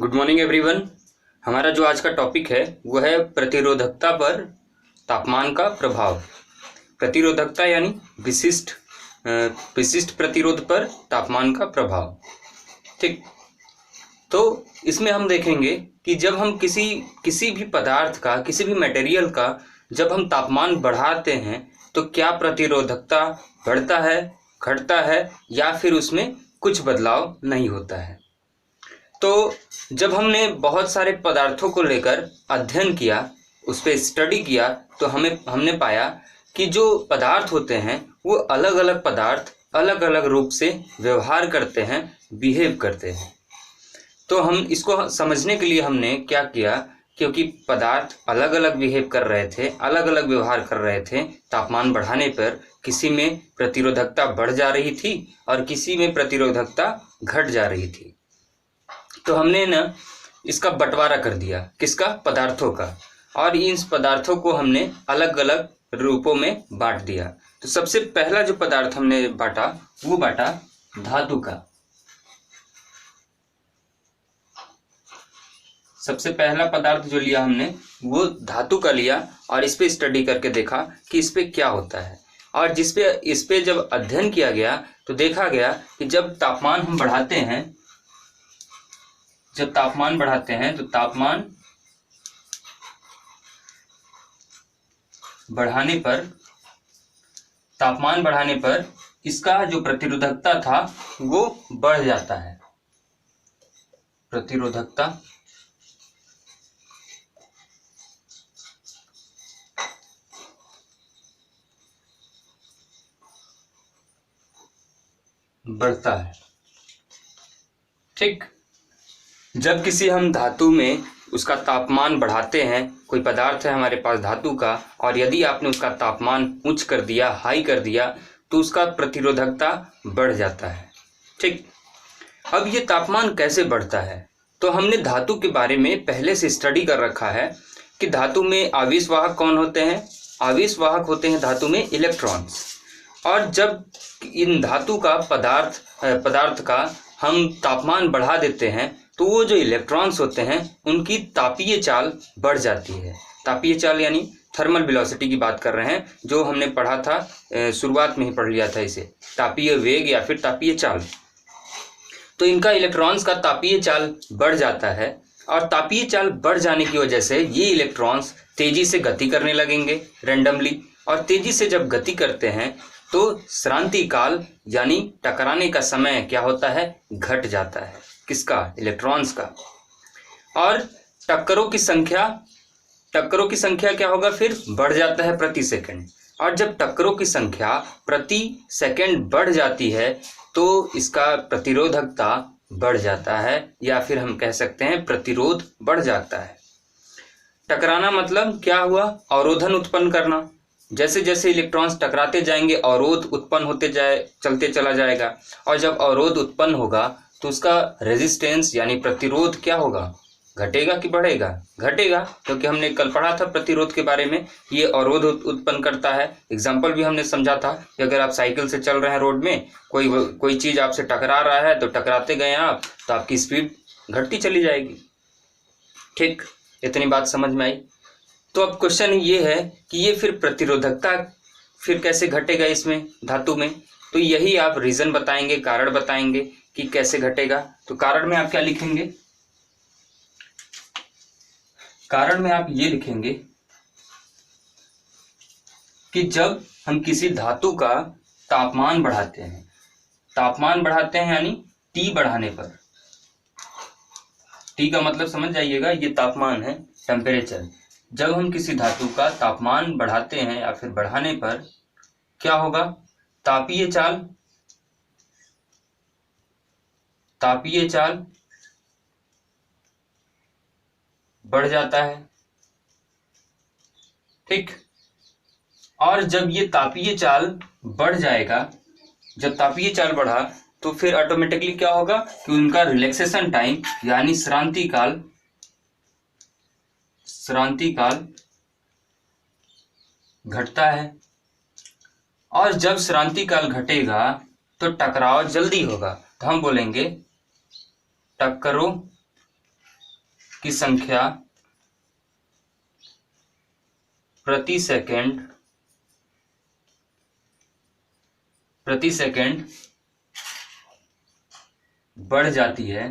Good morning everyone. हमारा जो आज का टॉपिक है वो है प्रतिरोधकता पर तापमान का प्रभाव। प्रतिरोधकता यानी विशिष्ट प्रतिरोध पर तापमान का प्रभाव। ठीक, तो इसमें हम देखेंगे कि जब हम किसी भी पदार्थ का, किसी भी मटेरियल का जब हम तापमान बढ़ाते हैं तो क्या प्रतिरोधकता बढ़ता है, घटता है, या फिर उसमें कुछ बदलाव नहीं होता है। तो जब हमने बहुत सारे पदार्थों को लेकर अध्ययन किया, उस पर स्टडी किया, तो हमने पाया कि जो पदार्थ होते हैं वो अलग अलग पदार्थ अलग अलग रूप से व्यवहार करते हैं, बिहेव करते हैं। तो हम इसको समझने के लिए हमने क्या किया, क्योंकि पदार्थ अलग अलग बिहेव कर रहे थे, अलग अलग व्यवहार कर रहे थे, तापमान बढ़ाने पर किसी में प्रतिरोधकता बढ़ जा रही थी और किसी में प्रतिरोधकता घट जा रही थी। तो हमने ना इसका बंटवारा कर दिया, किसका, पदार्थों का, और इन पदार्थों को हमने अलग अलग रूपों में बांट दिया। तो सबसे पहला जो पदार्थ हमने बांटा वो बांटा धातु का। सबसे पहला पदार्थ जो लिया हमने वो धातु का लिया और इस पे स्टडी करके देखा कि इस पे क्या होता है। और इस पे जब अध्ययन किया गया तो देखा गया कि जब तापमान हम बढ़ाते हैं, तो तापमान बढ़ाने पर इसका जो प्रतिरोधकता था वो बढ़ जाता है। प्रतिरोधकता बढ़ता है। ठीक, जब किसी हम धातु में उसका तापमान बढ़ाते हैं, कोई पदार्थ है हमारे पास धातु का, और यदि आपने उसका तापमान उच्च कर दिया, हाई कर दिया, तो उसका प्रतिरोधकता बढ़ जाता है। ठीक, अब ये तापमान कैसे बढ़ता है, तो हमने धातु के बारे में पहले से स्टडी कर रखा है कि धातु में आवेश वाहक कौन होते हैं। आवेश वाहक होते हैं धातु में इलेक्ट्रॉन्स। और जब इन धातु का पदार्थ का हम तापमान बढ़ा देते हैं तो वो जो इलेक्ट्रॉन्स होते हैं उनकी तापीय चाल बढ़ जाती है। तापीय चाल यानी थर्मल वेलोसिटी की बात कर रहे हैं, जो हमने पढ़ा था, शुरुआत में ही पढ़ लिया था इसे, तापीय वेग या फिर तापीय चाल। तो इनका इलेक्ट्रॉन्स का तापीय चाल बढ़ जाता है, और तापीय चाल बढ़ जाने की वजह से ये इलेक्ट्रॉन्स तेजी से गति करने लगेंगे रैंडमली, और तेजी से जब गति करते हैं तो श्रांति काल यानी टकराने का समय क्या होता है, घट जाता है। किसका, इलेक्ट्रॉन्स का। और टक्करों की संख्या क्या होगा, फिर बढ़ जाता है प्रति सेकंड। और जब टक्करों की संख्या प्रति सेकंड बढ़ जाती है तो इसका प्रतिरोधकता बढ़ जाता है, या फिर हम कह सकते हैं प्रतिरोध बढ़ जाता है। टकराना मतलब क्या हुआ, अवरोधन उत्पन्न करना। जैसे जैसे इलेक्ट्रॉन्स टकराते जाएंगे अवरोध उत्पन्न चलते चला जाएगा, और जब अवरोध उत्पन्न होगा तो उसका रेजिस्टेंस यानी प्रतिरोध क्या होगा, घटेगा कि बढ़ेगा, घटेगा, क्योंकि हमने कल पढ़ा था प्रतिरोध के बारे में, ये अवरोध उत्पन्न करता है। एग्जाम्पल भी हमने समझा था कि अगर आप साइकिल से चल रहे हैं रोड में, कोई चीज आपसे टकरा रहा है, तो टकराते गए आप तो आपकी स्पीड घटती चली जाएगी। ठीक, इतनी बात समझ में आई। तो अब क्वेश्चन ये है कि ये फिर प्रतिरोधकता फिर कैसे घटेगा इसमें, धातु में। तो यही आप रीजन बताएंगे, कारण बताएंगे कि कैसे घटेगा। तो कारण में आप क्या लिखेंगे, कारण में आप ये लिखेंगे कि जब हम किसी धातु का तापमान बढ़ाते हैं यानी T बढ़ाने पर, T का मतलब समझ जाइएगा, ये तापमान है, टेम्परेचर। जब हम किसी धातु का तापमान बढ़ाते हैं या फिर बढ़ाने पर क्या होगा, तापीय चाल बढ़ जाता है। ठीक, और जब ये तापीय चाल बढ़ जाएगा, जब तापीय चाल बढ़ा तो फिर ऑटोमेटिकली क्या होगा कि उनका रिलैक्सेशन टाइम यानी श्रांति काल घटता है। और जब श्रांति काल घटेगा तो टकराव जल्दी होगा, तो हम बोलेंगे टक्करों की संख्या प्रति सेकंड बढ़ जाती है,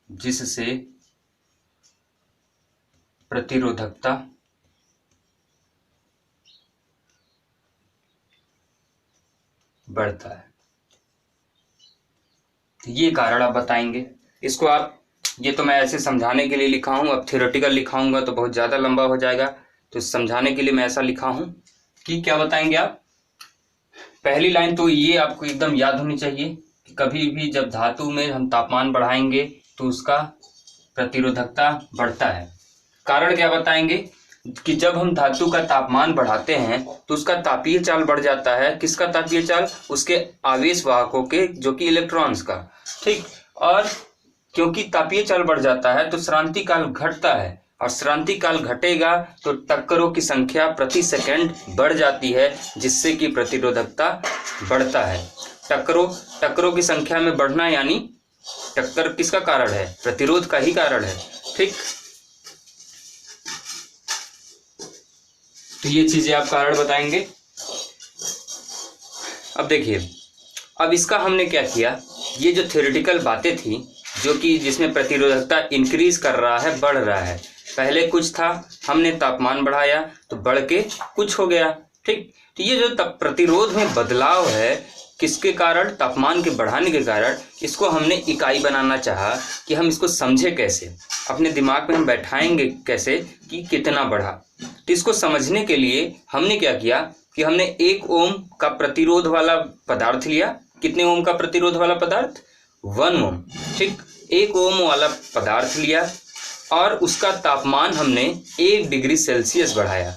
जिससे प्रतिरोधकता बढ़ता है। ये कारण आप बताएंगे। इसको आप, ये तो मैं ऐसे समझाने के लिए लिखा हूं, अब थ्योरेटिकल लिखाऊंगा तो बहुत ज़्यादा लंबा हो जाएगा, तो समझाने के लिए मैं ऐसा लिखा हूं कि क्या बताएंगे आप। पहली लाइन तो ये आपको एकदम याद होनी चाहिए कि कभी भी जब धातु में हम तापमान बढ़ाएंगे तो उसका प्रतिरोधकता बढ़ता है। कारण क्या बताएंगे कि जब हम धातु का तापमान बढ़ाते हैं तो उसका तापीय चाल बढ़ जाता है। किसका तापीय चाल? उसके आवेश वाहकों के, जो कि इलेक्ट्रॉन्स का। ठीक, और क्योंकि तापीय चाल बढ़ जाता है तो श्रांति काल घटता है, और श्रांति काल घटेगा तो टक्करों की संख्या प्रति सेकंड बढ़ जाती है, जिससे कि प्रतिरोधकता बढ़ता है। टक्करों की संख्या में बढ़ना यानी टक्कर किसका कारण है? प्रतिरोध का ही कारण है। ठीक, तो ये चीजें आप कारण बताएंगे। अब देखिए, अब इसका हमने क्या किया, ये जो थ्योरेटिकल बातें थी जो कि जिसमें प्रतिरोधकता इंक्रीज कर रहा है, बढ़ रहा है, पहले कुछ था, हमने तापमान बढ़ाया तो बढ़ के कुछ हो गया। ठीक, तो ये जो प्रतिरोध में बदलाव है, किसके कारण? तापमान के बढ़ाने के कारण। इसको हमने इकाई बनाना चाहा कि हम इसको समझे कैसे, अपने दिमाग में हम बैठाएंगे कैसे कि कितना बढ़ा। तो इसको समझने के लिए हमने क्या किया कि हमने 1 ओम का प्रतिरोध वाला पदार्थ लिया। कितने ओम का प्रतिरोध वाला पदार्थ? 1 ओम। ठीक, 1 ओम वाला पदार्थ लिया और उसका तापमान हमने 1 डिग्री सेल्सियस बढ़ाया।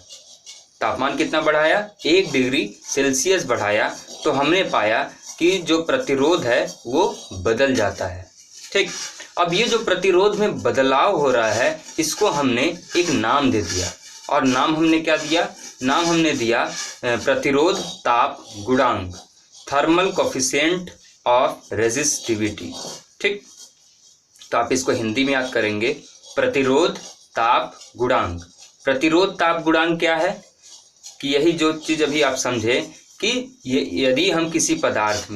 तापमान कितना बढ़ाया? 1 डिग्री सेल्सियस बढ़ाया, तो हमने पाया कि जो प्रतिरोध है वो बदल जाता है। ठीक, अब ये जो प्रतिरोध में बदलाव हो रहा है, इसको हमने एक नाम दे दिया, और नाम हमने क्या दिया? नाम हमने दिया प्रतिरोध ताप गुणांक, थर्मल कोफिशिएंट ऑफ रेजिस्टिविटी। ठीक, तो आप इसको हिंदी में याद करेंगे, प्रतिरोध ताप गुणांक। प्रतिरोध ताप गुणांक क्या है कि यही जो चीज अभी आप समझे कि यदि हम किसी पदार्थ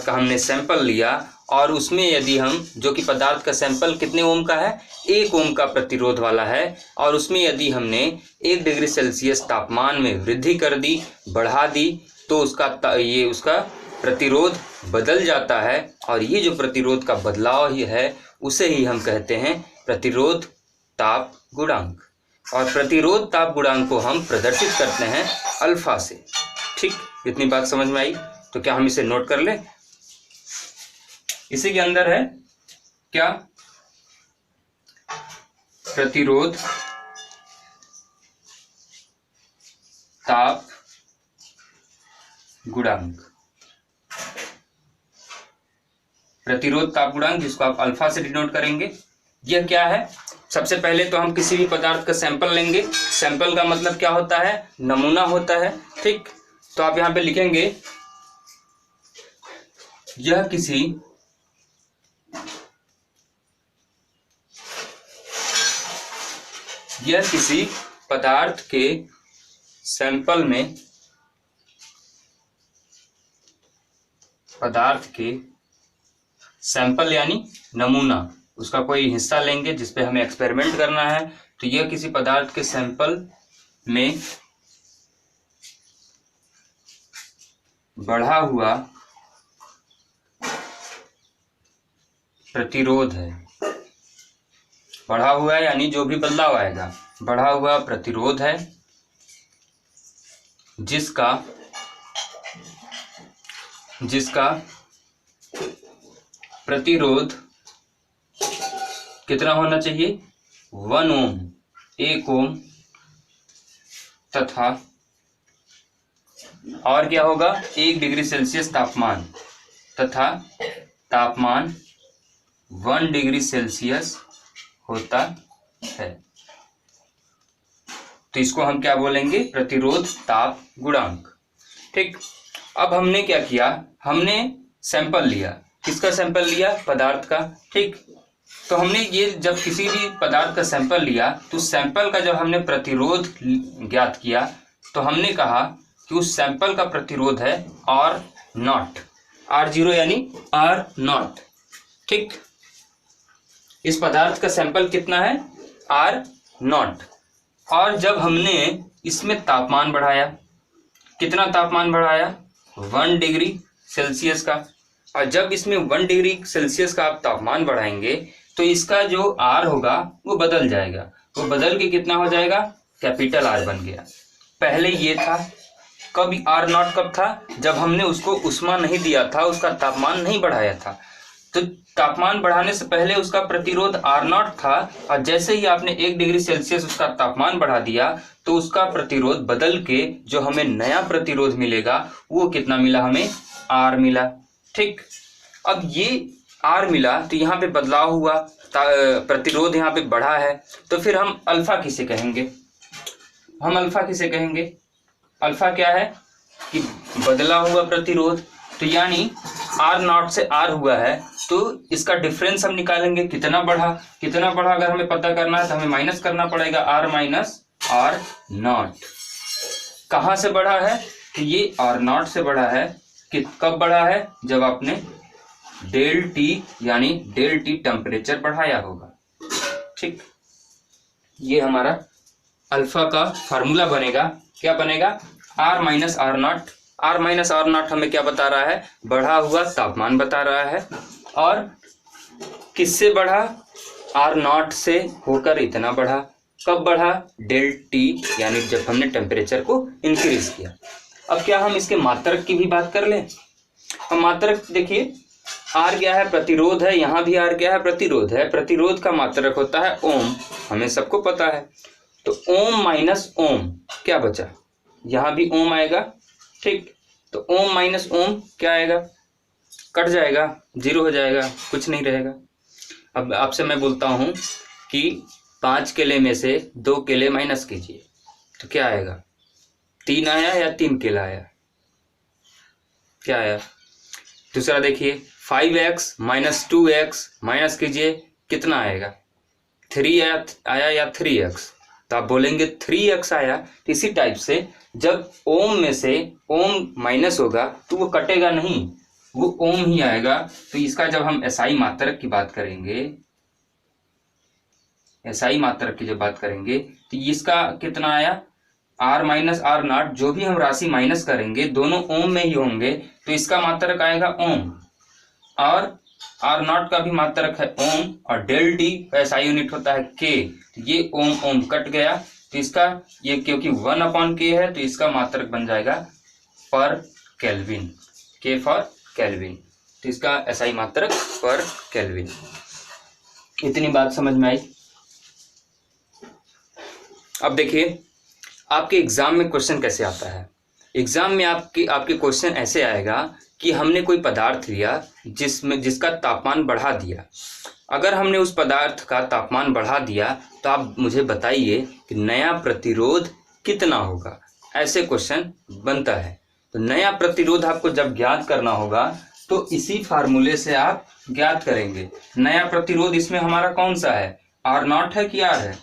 का हमने सैंपल लिया और उसमें यदि हम, जो कि पदार्थ का सैंपल कितने ओम का है? 1 ओम का प्रतिरोध वाला है, और उसमें यदि हमने 1 डिग्री सेल्सियस तापमान में वृद्धि कर दी, बढ़ा दी, तो उसका प्रतिरोध बदल जाता है, और ये जो प्रतिरोध का बदलाव ही है उसे ही हम कहते हैं प्रतिरोध ताप गुणांक। और प्रतिरोध ताप गुणांक को हम प्रदर्शित करते हैं अल्फा से। ठीक, इतनी बात समझ में आई? तो क्या हम इसे नोट कर लें? इसी के अंदर है क्या? प्रतिरोध ताप गुणांक। प्रतिरोध ताप गुणांक, जिसको आप अल्फा से डिनोट करेंगे। यह क्या है? सबसे पहले तो हम किसी भी पदार्थ का सैंपल लेंगे। सैंपल का मतलब क्या होता है? नमूना होता है। ठीक, तो आप यहां पे लिखेंगे, यह किसी पदार्थ के सैंपल में, यानी नमूना, उसका कोई हिस्सा लेंगे जिस पे हमें एक्सपेरिमेंट करना है। तो यह किसी पदार्थ के सैंपल में बढ़ा हुआ प्रतिरोध है। बढ़ा हुआ है यानी जो भी बदलाव आएगा, बढ़ा हुआ प्रतिरोध है, जिसका प्रतिरोध कितना होना चाहिए? 1 ओम, 1 ओम, तथा और क्या होगा? 1 डिग्री सेल्सियस तापमान, तथा तापमान 1 डिग्री सेल्सियस होता है। तो इसको हम क्या बोलेंगे? प्रतिरोध ताप गुणांक। ठीक, अब हमने क्या किया? हमने सैंपल लिया, किसका सैंपल लिया? पदार्थ का। ठीक, तो हमने ये जब किसी भी पदार्थ का सैंपल लिया तो सैंपल का जब हमने प्रतिरोध ज्ञात किया तो हमने कहा कि उस सैंपल का प्रतिरोध है आर नॉट, R0 यानी आर नॉट। ठीक, इस पदार्थ का सैंपल कितना है? R naught. और जब हमने इसमें तापमान बढ़ाया, कितना तापमान बढ़ाया? 1 डिग्री सेल्सियस का। और जब इसमें 1 डिग्री सेल्सियस का आप तापमान बढ़ाएंगे तो इसका जो आर होगा वो बदल जाएगा। वो बदल के कितना हो जाएगा? कैपिटल आर बन गया। पहले ये था, कब आर नॉट कब था? जब हमने उसको उष्मा नहीं दिया था, उसका तापमान नहीं बढ़ाया था। तो तापमान बढ़ाने से पहले उसका प्रतिरोध आर नॉट था, और जैसे ही आपने 1 डिग्री सेल्सियस उसका तापमान बढ़ा दिया तो उसका प्रतिरोध बदल के जो हमें नया प्रतिरोध मिलेगा वो कितना मिला? हमें आर मिला। ठीक, अब ये आर मिला तो यहाँ पे बदलाव हुआ, प्रतिरोध यहाँ पे बढ़ा है, तो फिर हम अल्फा किसे कहेंगे? हम अल्फा किसे कहेंगे? अल्फा क्या है कि बदला हुआ प्रतिरोध। तो यानी आर नॉट से आर हुआ है तो इसका डिफरेंस हम निकालेंगे, कितना बढ़ा। कितना बढ़ा अगर हमें पता करना है तो हमें माइनस करना पड़ेगा, आर माइनस आर नॉट। कहाँ से बढ़ा है? कि ये आर नॉट से बढ़ा है। कि कब बढ़ा है? जब आपने डेल टी यानी डेल टी टेम्परेचर बढ़ाया होगा। ठीक, ये हमारा अल्फा का फार्मूला बनेगा। क्या बनेगा? R minus R naught. R minus R naught हमें क्या बता रहा है? बढ़ा हुआ तापमान बता रहा है। और किससे बढ़ा? आर नॉट से होकर इतना बढ़ा। कब बढ़ा? डेल टी यानी जब हमने टेम्परेचर को इंक्रीज किया। अब क्या हम इसके मात्रक की भी बात कर लें? हम मात्रक देखिए, आर क्या है? प्रतिरोध है। यहाँ भी आर क्या है? प्रतिरोध है। प्रतिरोध का मात्रक होता है ओम, हमें सबको पता है। तो ओम माइनस ओम क्या बचा? यहाँ भी ओम आएगा। ठीक, तो ओम माइनस ओम क्या आएगा? कट जाएगा, 0 हो जाएगा, कुछ नहीं रहेगा। अब आपसे मैं बोलता हूँ कि 5 केले में से 2 केले माइनस कीजिए तो क्या आएगा? 3 आया या 3 केला आया? क्या आया? दूसरा देखिए, 5x माइनस 2x माइनस कीजिए, कितना आएगा? 3 आया या 3x? तो आप बोलेंगे 3x आया। तो इसी टाइप से जब ओम में से ओम माइनस होगा तो वो कटेगा नहीं, वो ओम ही आएगा। तो इसका जब हम एसआई मात्रक की बात करेंगे, एसआई मात्रक की जब बात करेंगे तो इसका कितना आया? आर माइनस आर नॉट, जो भी हम राशि माइनस करेंगे दोनों ओम में ही होंगे, तो इसका मात्रक आएगा ओम। और आर नॉट का भी मात्रक है ओम, और डेल टी का एसआई यूनिट होता है के। तो ये ओम ओम कट गया, तो इसका ये क्योंकि 1/k है तो इसका मात्रक बन जाएगा पर केल्विन, के फॉर केल्विन। तो इसका एसआई मात्रक पर केल्विन। इतनी बात समझ में आई? अब देखिए आपके एग्जाम में क्वेश्चन कैसे आता है। एग्जाम में आपके क्वेश्चन ऐसे आएगा कि हमने कोई पदार्थ लिया जिसका तापमान बढ़ा दिया। अगर हमने उस पदार्थ का तापमान बढ़ा दिया तो आप मुझे बताइए कि नया प्रतिरोध कितना होगा। ऐसे क्वेश्चन बनता है। तो नया प्रतिरोध आपको जब ज्ञात करना होगा तो इसी फार्मूले से आप ज्ञात करेंगे। नया प्रतिरोध इसमें हमारा कौन सा है? आर नॉट है कि आर है?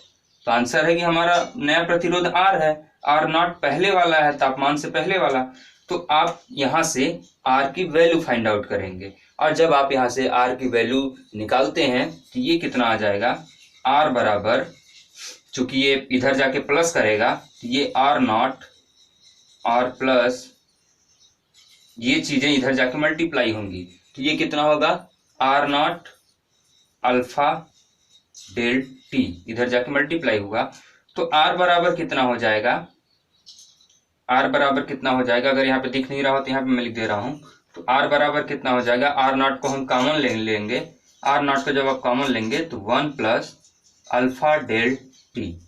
तो आंसर है कि हमारा नया प्रतिरोध आर है। आर नॉट पहले वाला है, तापमान से पहले वाला। तो आप यहाँ से आर की वैल्यू फाइंड आउट करेंगे, और जब आप यहाँ से आर की वैल्यू निकालते हैं तो ये कितना आ जाएगा? आर बराबर, चूंकि ये इधर जाके प्लस करेगा तो ये आर नॉट और प्लस ये चीजें इधर जाके मल्टीप्लाई होंगी, तो ये कितना होगा? R naught alpha delta इधर जाके मल्टीप्लाई होगा। तो आर बराबर कितना हो जाएगा? आर बराबर कितना हो जाएगा? अगर यहाँ पे दिख नहीं रहा हो तो यहाँ पे मैं लिख दे रहा हूँ। तो आर बराबर कितना हो जाएगा? आर नॉट को हम कॉमन लेंगे। आर नॉट को जब आप कॉमन लेंगे तो 1 प्लस अल्फा डेल टी।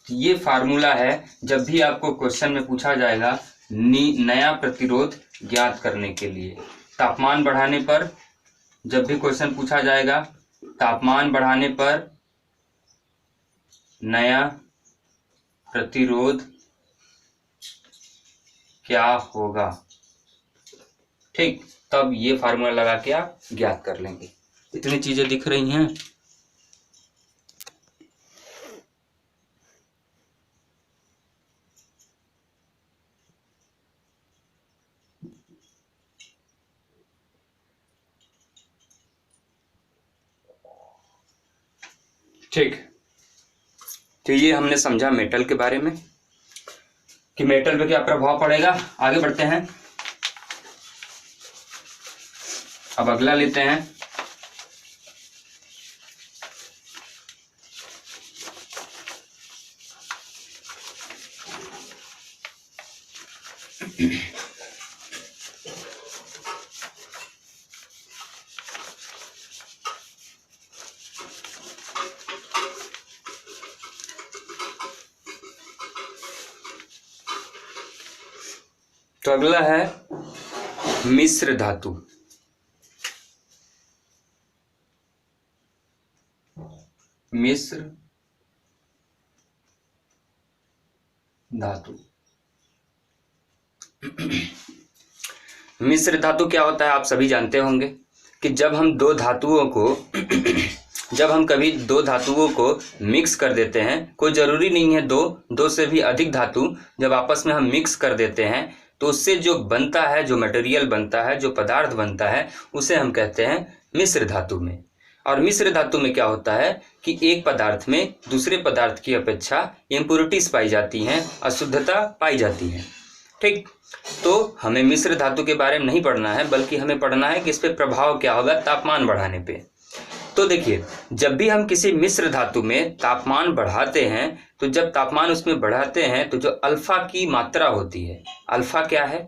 ये फार्मूला है जब भी आपको क्वेश्चन में पूछा जाएगा नया प्रतिरोध ज्ञात करने के लिए। तापमान बढ़ाने पर जब भी क्वेश्चन पूछा जाएगा, तापमान बढ़ाने पर नया प्रतिरोध क्या होगा। ठीक, तब ये फार्मूला लगा के आप ज्ञात कर लेंगे। इतनी चीजें दिख रही हैं। ठीक, तो ये हमने समझा मेटल के बारे में कि मेटल पे क्या प्रभाव पड़ेगा। आगे बढ़ते हैं, अब अगला लेते हैं। तो अगला है मिश्र धातु। मिश्र धातु। मिश्र धातु क्या होता है आप सभी जानते होंगे कि जब हम कभी दो धातुओं को मिक्स कर देते हैं, कोई ज़रूरी नहीं है दो से भी अधिक धातु जब आपस में हम मिक्स कर देते हैं तो उससे जो बनता है, जो मटेरियल बनता है, जो पदार्थ बनता है, उसे हम कहते हैं मिश्र धातु में। और मिश्र धातु में क्या होता है कि एक पदार्थ में दूसरे पदार्थ की अपेक्षा इम्प्योरिटीज पाई जाती हैं, अशुद्धता पाई जाती है। ठीक, तो हमें मिश्र धातु के बारे में नहीं पढ़ना है, बल्कि हमें पढ़ना है कि इस पे प्रभाव क्या होगा तापमान बढ़ाने पे। तो देखिए, जब भी हम किसी मिश्र धातु में तापमान बढ़ाते हैं, तो जब तापमान उसमें बढ़ाते हैं तो जो अल्फा की मात्रा होती है, अल्फा क्या है?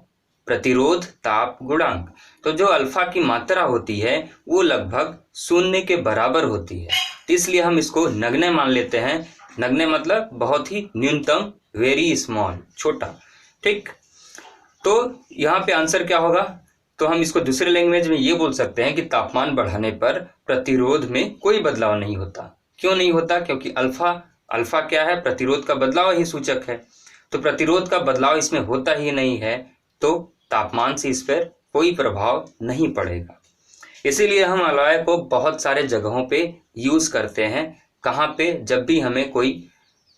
प्रतिरोध ताप गुणांक। तो जो अल्फा की मात्रा होती है वो लगभग 0 के बराबर होती है। इसलिए हम इसको नगण्य मान लेते हैं। नगण्य मतलब बहुत ही न्यूनतम, वेरी स्मॉल, छोटा। ठीक, तो यहाँ पे आंसर क्या होगा? तो हम इसको दूसरे लैंग्वेज में ये बोल सकते हैं कि तापमान बढ़ाने पर प्रतिरोध में कोई बदलाव नहीं होता। क्यों नहीं होता? क्योंकि अल्फा क्या है? प्रतिरोध का बदलाव ही सूचक है। तो प्रतिरोध का बदलाव इसमें होता ही नहीं है, तो तापमान से इस पर कोई प्रभाव नहीं पड़ेगा। इसीलिए हम अलॉय को बहुत सारे जगहों पे यूज करते हैं। कहाँ पे? जब भी हमें कोई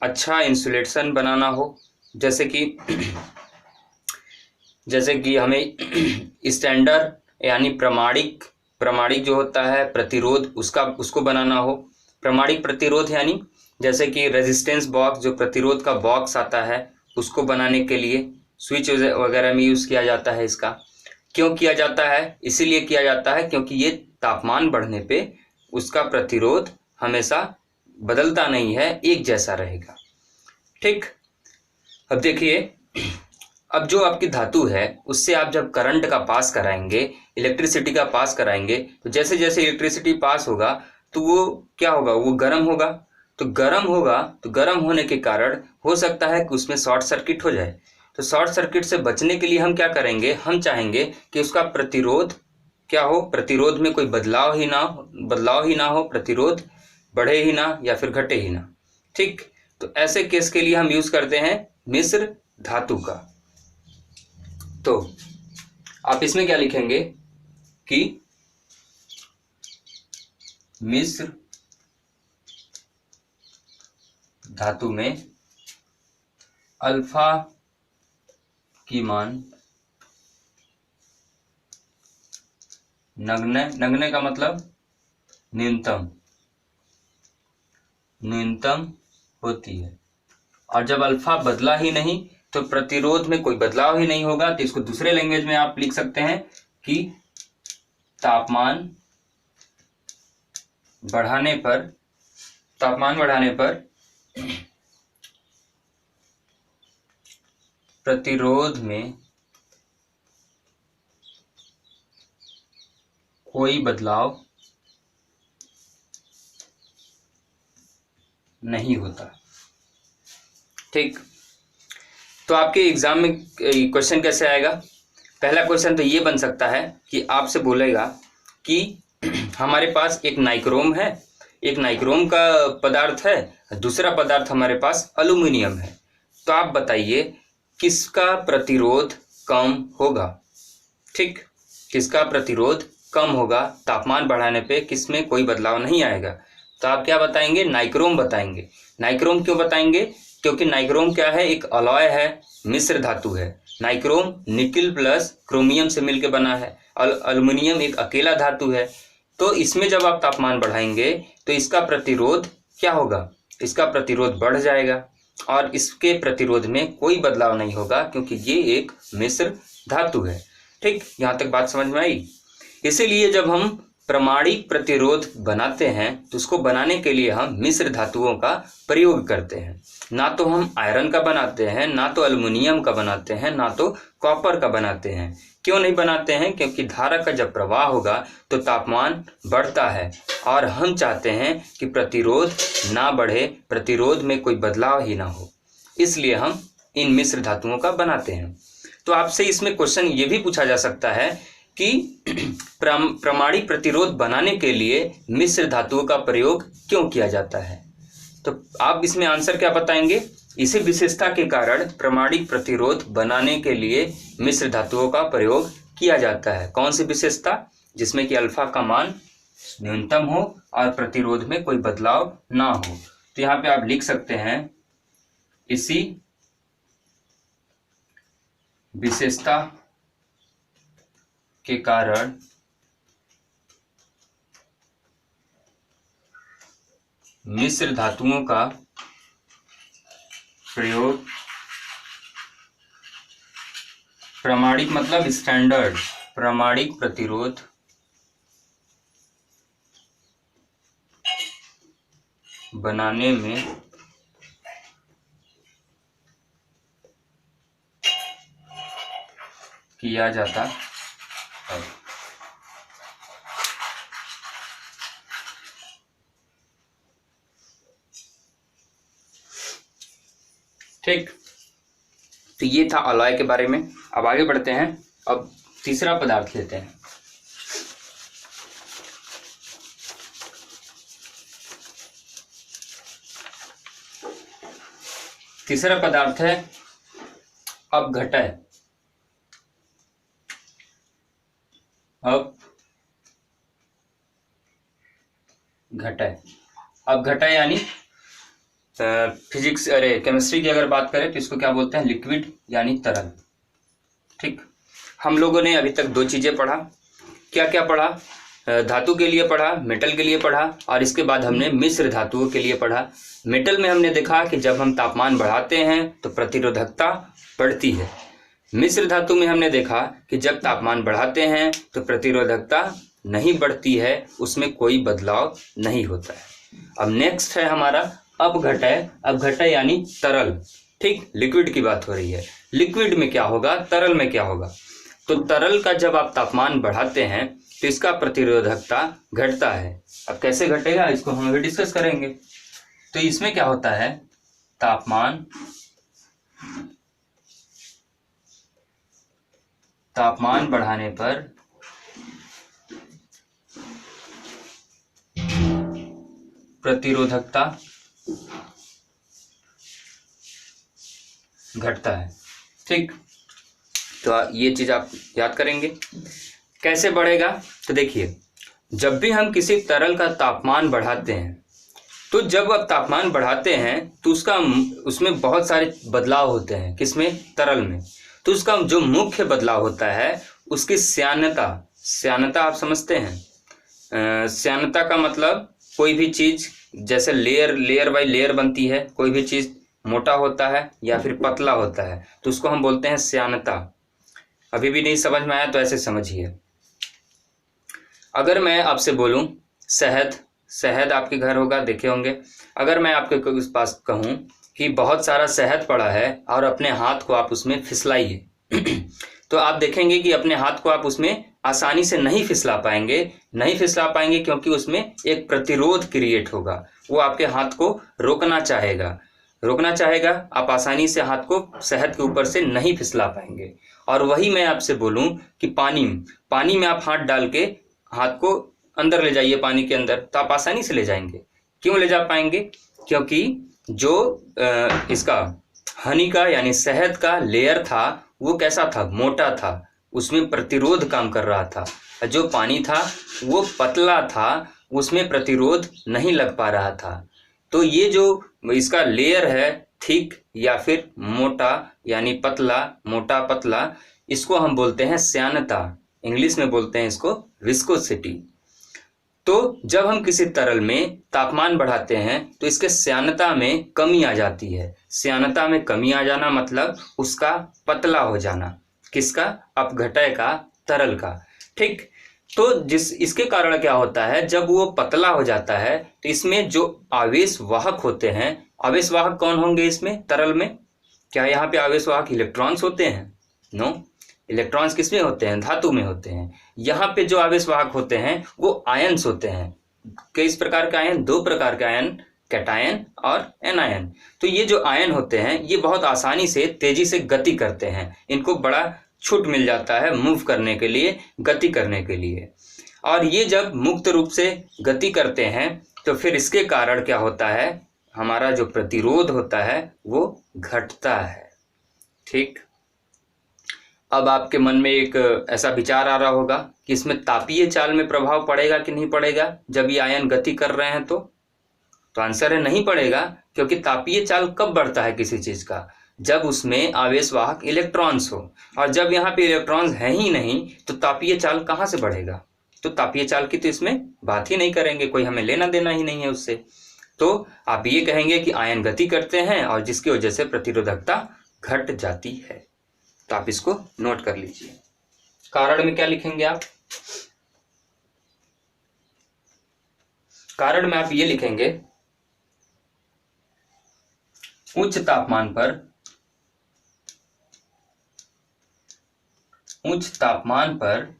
अच्छा इंसुलेशन बनाना हो, जैसे कि हमें स्टैंडर्ड यानी प्रमाणिक जो होता है प्रतिरोध, उसको बनाना हो। प्रमाणिक प्रतिरोध यानी जैसे कि रेजिस्टेंस बॉक्स, जो प्रतिरोध का बॉक्स आता है, उसको बनाने के लिए स्विच वगैरह में यूज किया जाता है। इसका क्यों किया जाता है? इसीलिए किया जाता है क्योंकि ये तापमान बढ़ने पे उसका प्रतिरोध हमेशा बदलता नहीं है, एक जैसा रहेगा। ठीक, अब देखिए, अब जो आपकी धातु है उससे आप जब करंट का पास कराएंगे, इलेक्ट्रिसिटी का पास कराएंगे, तो जैसे जैसे इलेक्ट्रिसिटी पास होगा तो वो क्या होगा? वो गर्म होगा। तो गर्म होने के कारण हो सकता है कि उसमें शॉर्ट सर्किट हो जाए। तो शॉर्ट सर्किट से बचने के लिए हम क्या करेंगे? हम चाहेंगे कि उसका प्रतिरोध क्या हो? प्रतिरोध में कोई बदलाव ही ना हो, प्रतिरोध बढ़े ही ना या फिर घटे ही ना। ठीक, तो ऐसे केस के लिए हम यूज करते हैं मिश्र धातु का। तो आप इसमें क्या लिखेंगे कि मिश्र धातु में अल्फा की मान नगण्य का मतलब न्यूनतम होती है। और जब अल्फा बदला ही नहीं तो प्रतिरोध में कोई बदलाव ही नहीं होगा। तो इसको दूसरे लैंग्वेज में आप लिख सकते हैं कि तापमान बढ़ाने पर प्रतिरोध में कोई बदलाव नहीं होता। ठीक, तो आपके एग्जाम में क्वेश्चन कैसे आएगा? पहला क्वेश्चन तो ये बन सकता है कि आपसे बोलेगा कि हमारे पास एक नाइक्रोम है, एक नाइक्रोम का पदार्थ है, दूसरा पदार्थ हमारे पास एल्यूमिनियम है। तो आप बताइए किसका प्रतिरोध कम होगा? ठीक, किसका प्रतिरोध कम होगा, तापमान बढ़ाने पे किसमें कोई बदलाव नहीं आएगा। तो आप क्या बताएंगे, नाइक्रोम बताएंगे। नाइक्रोम क्यों बताएंगे, क्योंकि नाइक्रोम क्या है, एक अलॉय है, मिश्र धातु है। नाइक्रोम निकिल प्लस क्रोमियम से मिलकर बना है, अल्युमिनियम एक अकेला धातु है। तो इसमें जब आप तापमान बढ़ाएंगे तो इसका प्रतिरोध क्या होगा, इसका प्रतिरोध बढ़ जाएगा और इसके प्रतिरोध में कोई बदलाव नहीं होगा, क्योंकि ये एक मिश्र धातु है। ठीक, यहाँ तक बात समझ में आई। इसीलिए जब हम प्रमाणिक प्रतिरोध बनाते हैं तो उसको बनाने के लिए हम मिश्र धातुओं का प्रयोग करते हैं। ना तो हम आयरन का बनाते हैं, ना तो एल्युमिनियम का बनाते हैं, ना तो कॉपर का बनाते हैं। क्यों नहीं बनाते हैं, क्योंकि धारा का जब प्रवाह होगा तो तापमान बढ़ता है और हम चाहते हैं कि प्रतिरोध ना बढ़े, प्रतिरोध में कोई बदलाव ही ना हो, इसलिए हम इन मिश्र धातुओं का बनाते हैं। तो आपसे इसमें क्वेश्चन ये भी पूछा जा सकता है कि प्रमाणिक प्रतिरोध बनाने के लिए मिश्र धातुओं का प्रयोग क्यों किया जाता है। तो आप इसमें आंसर क्या बताएंगे, इसी विशेषता के कारण प्रमाणिक प्रतिरोध बनाने के लिए मिश्र धातुओं का प्रयोग किया जाता है। कौन सी विशेषता, जिसमें कि अल्फा का मान न्यूनतम हो और प्रतिरोध में कोई बदलाव ना हो। तो यहाँ पे आप लिख सकते हैं, इसी विशेषता के कारण मिश्र धातुओं का प्रयोग प्रमाणिक मतलब स्टैंडर्ड प्रमाणिक प्रतिरोध बनाने में किया जाता है। ठीक, तो ये था अलॉय के बारे में। अब आगे बढ़ते हैं, अब तीसरा पदार्थ लेते हैं। तीसरा पदार्थ है अपघटय। अपघटय यानी फिजिक्स केमिस्ट्री की अगर बात करें तो इसको क्या बोलते हैं, लिक्विड यानी तरल। ठीक, हम लोगों ने अभी तक दो चीजें पढ़ा। क्या क्या पढ़ा, धातु के लिए पढ़ा, मेटल के लिए पढ़ा, और इसके बाद हमने मिश्र धातुओं के लिए पढ़ा। मेटल में हमने देखा कि जब हम तापमान बढ़ाते हैं तो प्रतिरोधकता बढ़ती है। मिश्र धातु में हमने देखा कि जब तापमान बढ़ाते हैं तो प्रतिरोधकता नहीं बढ़ती है, उसमें कोई बदलाव नहीं होता है। अब नेक्स्ट है हमारा अपघटय। अपघटय यानी तरल। ठीक, लिक्विड की बात हो रही है। लिक्विड में क्या होगा, तरल में क्या होगा। तो तरल का जब आप तापमान बढ़ाते हैं तो इसका प्रतिरोधकता घटता है। अब कैसे घटेगा, इसको हम अभी डिस्कस करेंगे। तो इसमें क्या होता है, तापमान बढ़ाने पर प्रतिरोधकता घटता है। ठीक, तो ये चीज आप याद करेंगे। कैसे बढ़ेगा, तो देखिए, जब भी हम किसी तरल का तापमान बढ़ाते हैं तो जब आप तापमान बढ़ाते हैं तो उसमें बहुत सारे बदलाव होते हैं। किसमें, तरल में। तो उसका जो मुख्य बदलाव होता है उसकी श्यानता आप समझते हैं। श्यानता का मतलब कोई भी चीज जैसे लेयर बाय लेयर बनती है, कोई भी चीज मोटा होता है या फिर पतला होता है तो उसको हम बोलते हैं श्यानता। अभी भी नहीं समझ में आया तो ऐसे समझिए। अगर मैं आपसे बोलूं शहद आपके घर होगा, देखे होंगे। अगर मैं आपके पास कहूं कि बहुत सारा शहद पड़ा है और अपने हाथ को आप उसमें फिसलाइए तो आप देखेंगे कि अपने हाथ को आप उसमें आसानी से नहीं फिसला पाएंगे क्योंकि उसमें एक प्रतिरोध क्रिएट होगा। वो आपके हाथ को रोकना चाहेगा, आप आसानी से हाथ को शहद के ऊपर से नहीं फिसला पाएंगे। और वही मैं आपसे बोलूं कि पानी में आप हाथ डाल के हाथ को अंदर ले जाइए, पानी के अंदर, तो आप आसानी से ले जाएंगे। क्यों ले जा पाएंगे, क्योंकि जो इसका हनी का यानी शहद का लेयर था वो कैसा था, मोटा था। उसमें प्रतिरोध काम कर रहा था, जो पानी था वो पतला था, उसमें प्रतिरोध नहीं लग पा रहा था। तो ये जो इसका लेयर है थिक या फिर मोटा यानी पतला, मोटा पतला, इसको हम बोलते हैं श्यानता, इंग्लिश में बोलते हैं इसको विस्कोसिटी। तो जब हम किसी तरल में तापमान बढ़ाते हैं तो इसके श्यानता में कमी आ जाती है। श्यानता में कमी आ जाना मतलब उसका पतला हो जाना, किसका? अपघटय का, तरल का। ठीक, तो इसके कारण क्या होता है, जब वो पतला हो जाता है तो इसमें जो आवेश वाहक होते हैं, आवेश वाहक कौन होंगे इसमें तरल में? क्या यहाँ पे आवेश वाहक इलेक्ट्रॉन्स होते हैं? नो, इलेक्ट्रॉन्स किसमें होते हैं? धातु में होते हैं। यहाँ पे जो आवेश वाहक होते हैं वो आयन्स होते हैं। किस प्रकार के आयन? दो प्रकार के आयन, कैटायन और एनायन। तो ये जो आयन होते हैं ये बहुत आसानी से तेजी से गति करते हैं, इनको बड़ा छूट मिल जाता है मूव करने के लिए, गति करने के लिए। और ये जब मुक्त रूप से गति करते हैं तो फिर इसके कारण क्या होता है, हमारा जो प्रतिरोध होता है वो घटता है। ठीक, अब आपके मन में एक ऐसा विचार आ रहा होगा कि इसमें तापीय चाल में प्रभाव पड़ेगा कि नहीं पड़ेगा जब ये आयन गति कर रहे हैं? तो आंसर है नहीं पड़ेगा, क्योंकि तापीय चाल कब बढ़ता है किसी चीज का? जब उसमें आवेश वाहक इलेक्ट्रॉन्स हो, और जब यहाँ पे इलेक्ट्रॉन्स हैं ही नहीं तो तापीय चाल कहाँ से बढ़ेगा? तो तापीय चाल की तो इसमें बात ही नहीं करेंगे, कोई हमें लेना देना ही नहीं है उससे। तो आप ये कहेंगे कि आयन गति करते हैं और जिसकी वजह से प्रतिरोधकता घट जाती है। तो आप इसको नोट कर लीजिए। कारण में क्या लिखेंगे आप? कारण में आप ये लिखेंगे, उच्च तापमान पर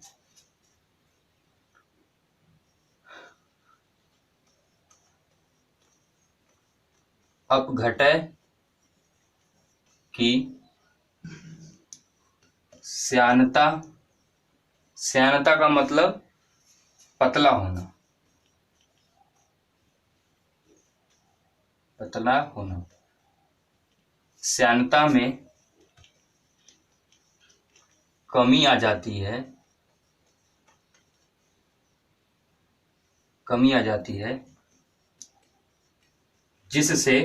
अपघटय की श्यानता का मतलब पतला होना, श्यानता में कमी आ जाती है, जिससे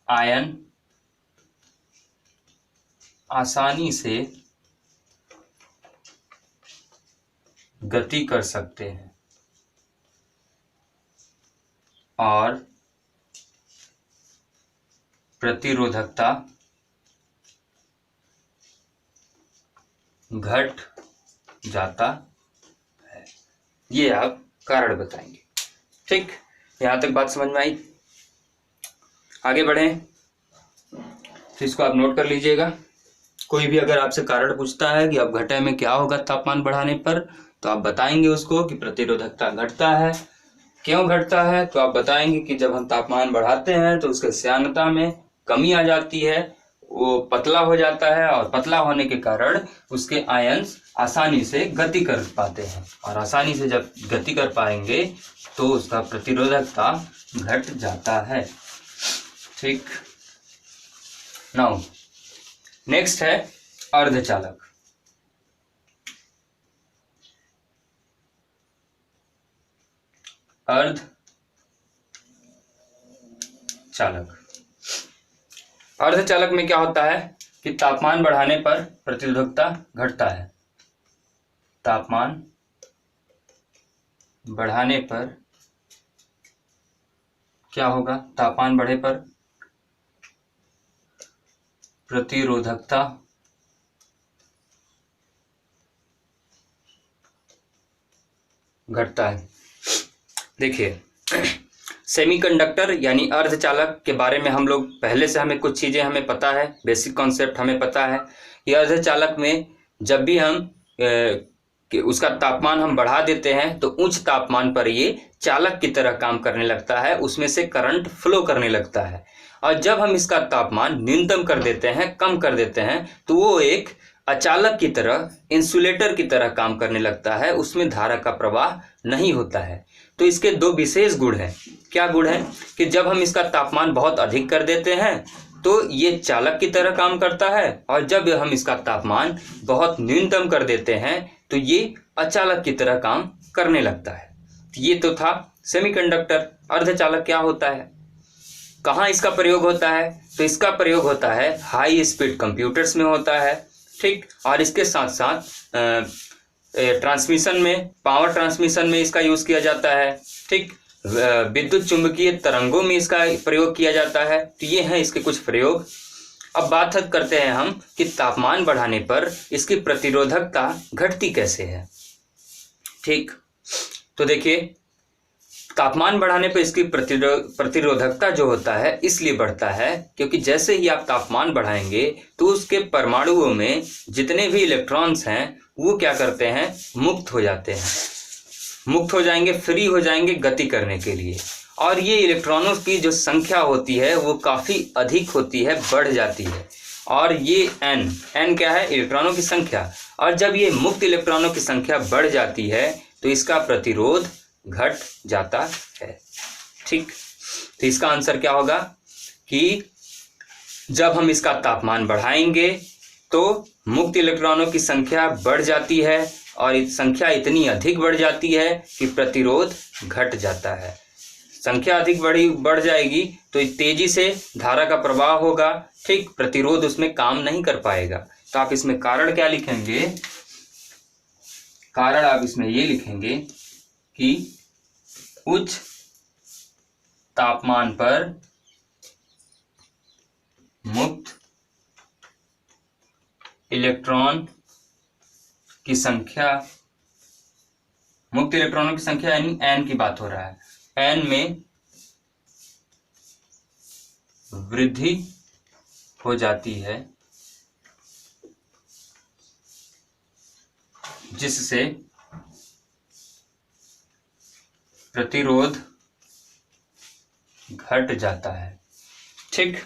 आयन आसानी से गति कर सकते हैं और प्रतिरोधकता घट जाता है। ये आप कारण बताएंगे। ठीक, यहां तक बात समझ में आई? आगे बढ़ें, तो इसको आप नोट कर लीजिएगा। कोई भी अगर आपसे कारण पूछता है कि अपघटय में क्या होगा तापमान बढ़ाने पर, तो आप बताएंगे उसको कि प्रतिरोधकता घटता है। क्यों घटता है? तो आप बताएंगे कि जब हम तापमान बढ़ाते हैं तो उसके श्यानता में कमी आ जाती है, वो पतला हो जाता है, और पतला होने के कारण उसके आयन्स आसानी से गति कर पाते हैं, और आसानी से जब गति कर पाएंगे तो उसका प्रतिरोधकता घट जाता है। ठीक, नाउ नेक्स्ट है अर्धचालक। अर्धचालक में क्या होता है कि तापमान बढ़ाने पर प्रतिरोधकता घटता है। तापमान बढ़ाने पर क्या होगा? तापमान बढ़े पर प्रतिरोधकता घटता है। देखिए, सेमीकंडक्टर यानी अर्धचालक के बारे में हम लोग पहले से हमें कुछ चीज़ें हमें पता है, बेसिक कॉन्सेप्ट हमें पता है। ये अर्धचालक में जब भी हम कि उसका तापमान हम बढ़ा देते हैं तो उच्च तापमान पर ये चालक की तरह काम करने लगता है, उसमें से करंट फ्लो करने लगता है। और जब हम इसका तापमान न्यूनतम कर देते हैं, कम कर देते हैं, तो वो एक अचालक की तरह, इंसुलेटर की तरह काम करने लगता है, उसमें धारा का प्रवाह नहीं होता है। तो इसके दो विशेष गुण हैं। क्या गुण है? कि जब हम इसका तापमान बहुत अधिक कर देते हैं तो ये चालक की तरह काम करता है, और जब हम इसका तापमान बहुत न्यूनतम कर देते हैं तो ये अचालक की तरह काम करने लगता है। ये तो था सेमीकंडक्टर। अर्धचालक क्या होता है, कहाँ इसका प्रयोग होता है? तो इसका प्रयोग होता है हाई स्पीड कंप्यूटर्स में होता है, ठीक। और इसके साथ साथ ट्रांसमिशन में, पावर ट्रांसमिशन में इसका यूज किया जाता है, ठीक। विद्युत चुंबकीय तरंगों में इसका प्रयोग किया जाता है। तो ये हैं इसके कुछ प्रयोग। अब बात करते हैं हम कि तापमान बढ़ाने पर इसकी प्रतिरोधकता घटती कैसे है, ठीक। तो देखिए, तापमान बढ़ाने पर इसकी प्रतिरोधकता जो होता है इसलिए बढ़ता है क्योंकि जैसे ही आप तापमान बढ़ाएंगे तो उसके परमाणुओं में जितने भी इलेक्ट्रॉन्स हैं वो क्या करते हैं, मुक्त हो जाते हैं, मुक्त हो जाएंगे, फ्री हो जाएंगे गति करने के लिए। और ये इलेक्ट्रॉनों की जो संख्या होती है वो काफ़ी अधिक होती है, बढ़ जाती है। और ये n क्या है, इलेक्ट्रॉनों की संख्या। और जब ये मुक्त इलेक्ट्रॉनों की संख्या बढ़ जाती है तो इसका प्रतिरोध घट जाता है, ठीक। तो इसका आंसर क्या होगा कि जब हम इसका तापमान बढ़ाएंगे तो मुक्त इलेक्ट्रॉनों की संख्या बढ़ जाती है, और संख्या इतनी अधिक बढ़ जाती है कि प्रतिरोध घट जाता है। संख्या अधिक बढ़ जाएगी तो तेजी से धारा का प्रवाह होगा, ठीक, प्रतिरोध उसमें काम नहीं कर पाएगा। तो आप इसमें कारण क्या लिखेंगे, कारण आप इसमें ये लिखेंगे कि उच्च तापमान पर मुक्त इलेक्ट्रॉन की संख्या, मुक्त इलेक्ट्रॉनों की संख्या यानी n की बात हो रहा है, n में वृद्धि हो जाती है, जिससे प्रतिरोध घट जाता है, ठीक।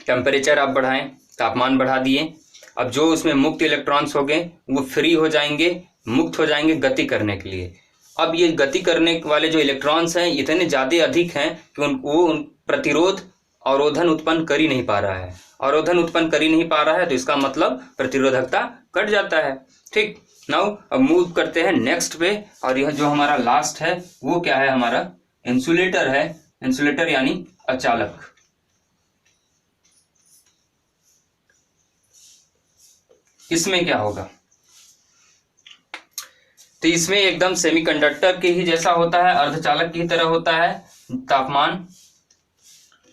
टेम्परेचर आप बढ़ाएं, तापमान बढ़ा दिए, अब जो उसमें मुक्त इलेक्ट्रॉन्स हो गए वो फ्री हो जाएंगे, मुक्त हो जाएंगे गति करने के लिए। अब ये गति करने वाले जो इलेक्ट्रॉन्स हैं इतने ज़्यादा अधिक हैं कि वो प्रतिरोध अवरोधन उत्पन्न कर ही नहीं पा रहा है, अवरोधन उत्पन्न कर ही नहीं पा रहा है, तो इसका मतलब प्रतिरोधकता घट जाता है, ठीक। नाउ अब मूव करते हैं नेक्स्ट पे, और यह जो हमारा लास्ट है वो क्या है, हमारा इंसुलेटर है। इंसुलेटर यानी अचालक। इसमें क्या होगा, तो इसमें एकदम सेमीकंडक्टर के ही जैसा होता है, अर्धचालक की तरह होता है।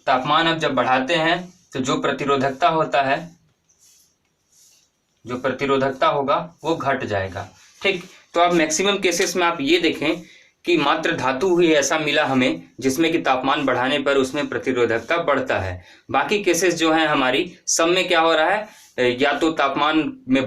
तापमान अब जब बढ़ाते हैं तो जो प्रतिरोधकता होता है, जो प्रतिरोधकता होगा वो घट जाएगा, ठीक। तो अब मैक्सिमम केसेस में आप ये देखें कि मात्र धातु ही ऐसा मिला हमें जिसमें कि तापमान बढ़ाने पर उसमें प्रतिरोधकता बढ़ता है। बाकी केसेस जो हैं हमारी, सब में क्या हो रहा है, या तो तापमान में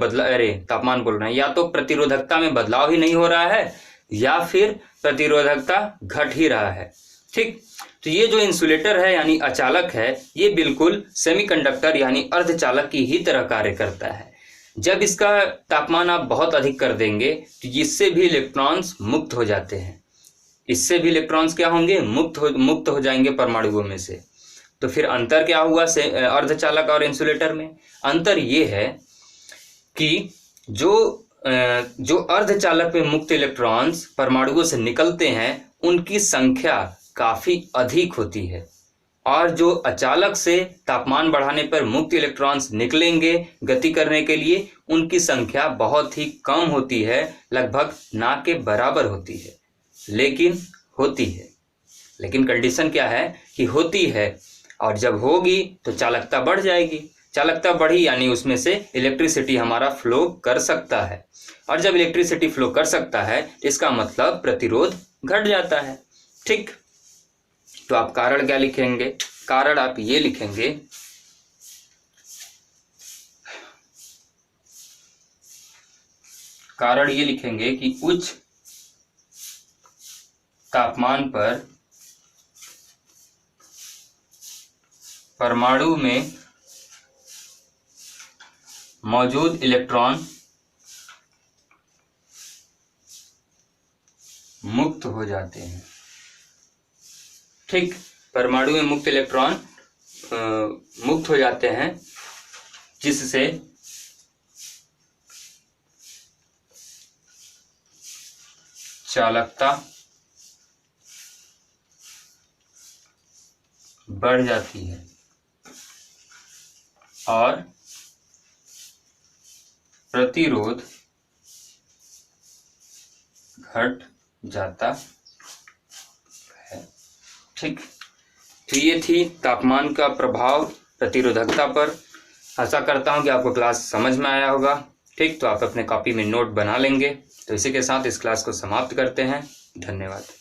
तापमान बोल रहे हैं, या तो प्रतिरोधकता में बदलाव ही नहीं हो रहा है या फिर प्रतिरोधकता घट ही रहा है, ठीक। तो ये जो इंसुलेटर है यानी अचालक है, ये बिल्कुल सेमीकंडक्टर यानी अर्धचालक की ही तरह कार्य करता है। जब इसका तापमान आप बहुत अधिक कर देंगे तो इससे भी इलेक्ट्रॉन्स मुक्त हो जाते हैं, इससे भी इलेक्ट्रॉन्स क्या होंगे, मुक्त हो जाएंगे परमाणुओं में से। तो फिर अंतर क्या हुआ अर्धचालक और इंसुलेटर में? अंतर ये है कि जो अर्धचालक में मुक्त इलेक्ट्रॉन्स परमाणुओं से निकलते हैं उनकी संख्या काफी अधिक होती है, और जो अचालक से तापमान बढ़ाने पर मुक्त इलेक्ट्रॉन्स निकलेंगे गति करने के लिए, उनकी संख्या बहुत ही कम होती है, लगभग ना के बराबर होती है, लेकिन होती है। लेकिन कंडीशन क्या है कि होती है, और जब होगी तो चालकता बढ़ जाएगी। चालकता बढ़ी यानी उसमें से इलेक्ट्रिसिटी हमारा फ्लो कर सकता है, और जब इलेक्ट्रिसिटी फ्लो कर सकता है इसका मतलब प्रतिरोध घट जाता है, ठीक। तो आप कारण क्या लिखेंगे? कारण आप ये लिखेंगे कारण ये लिखेंगे कि उच्च तापमान पर परमाणु में मौजूद इलेक्ट्रॉन मुक्त हो जाते हैं, ठीक। परमाणु में मुक्त इलेक्ट्रॉन मुक्त हो जाते हैं, जिससे चालकता बढ़ जाती है और प्रतिरोध घट जाता है। ठीक, तो ये थी तापमान का प्रभाव प्रतिरोधकता पर। आशा करता हूँ कि आपको क्लास समझ में आया होगा। ठीक, तो आप अपने कॉपी में नोट बना लेंगे। तो इसी के साथ इस क्लास को समाप्त करते हैं। धन्यवाद।